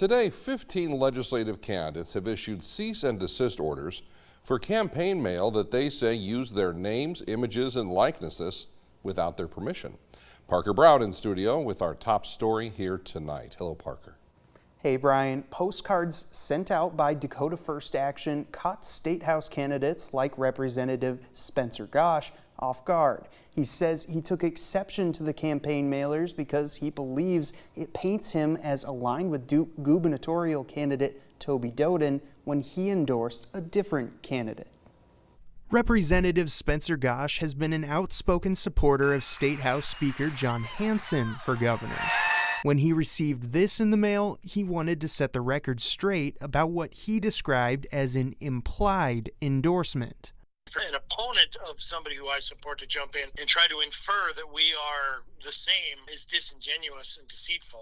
Today, 15 legislative candidates have issued cease and desist orders for campaign mail that they say use their names, images, and likenesses without their permission. Parker Brown in studio with our top story here tonight. Hello, Parker. Hey, Brian. Postcards sent out by Dakota First Action caught State House candidates like Representative Spencer Gosh off guard. He says he took exception to the campaign mailers because he believes it paints him as aligned with gubernatorial candidate Toby Doden when he endorsed a different candidate. Representative Spencer Gosh has been an outspoken supporter of State House Speaker John Hanson for governor. When he received this in the mail, he wanted to set the record straight about what he described as an implied endorsement. For an opponent of somebody who I support to jump in and try to infer that we are the same is disingenuous and deceitful.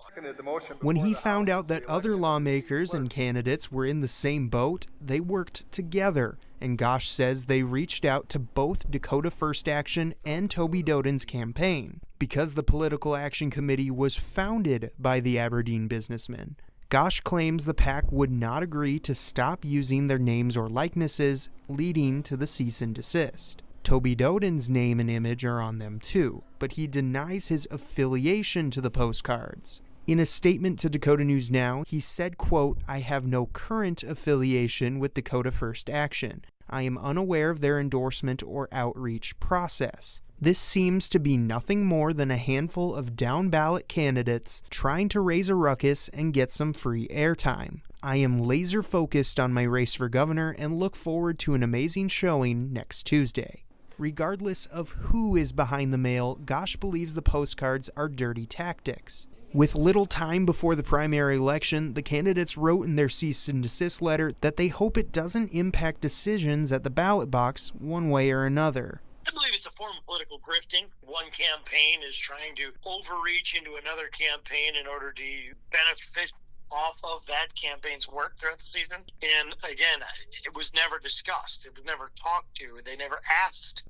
When he found out that other lawmakers and candidates were in the same boat, they worked together. And Gosh says they reached out to both Dakota First Action and Toby Doden's campaign because the Political Action Committee was founded by the Aberdeen businessman. Gosh claims the PAC would not agree to stop using their names or likenesses, leading to the cease and desist. Toby Doden's name and image are on them too, but he denies his affiliation to the postcards. In a statement to Dakota News Now, he said, quote, "I have no current affiliation with Dakota First Action. I am unaware of their endorsement or outreach process. This seems to be nothing more than a handful of down-ballot candidates trying to raise a ruckus and get some free airtime. I am laser-focused on my race for governor and look forward to an amazing showing next Tuesday." Regardless of who is behind the mail, Gosh believes the postcards are dirty tactics. With little time before the primary election, the candidates wrote in their cease and desist letter that they hope it doesn't impact decisions at the ballot box one way or another. I believe it's a form of political grifting. One campaign is trying to overreach into another campaign in order to benefit off of that campaign's work throughout the season. And again, it was never discussed. It was never talked to. They never asked.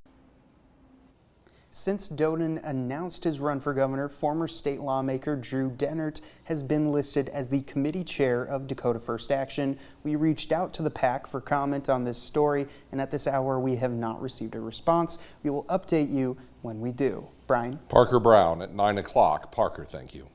Since Doden announced his run for governor, former state lawmaker Drew Dennert has been listed as the committee chair of Dakota First Action. We reached out to the PAC for comment on this story, and at this hour we have not received a response. We will update you when we do. Brian? Parker Brown at 9 o'clock. Parker, thank you.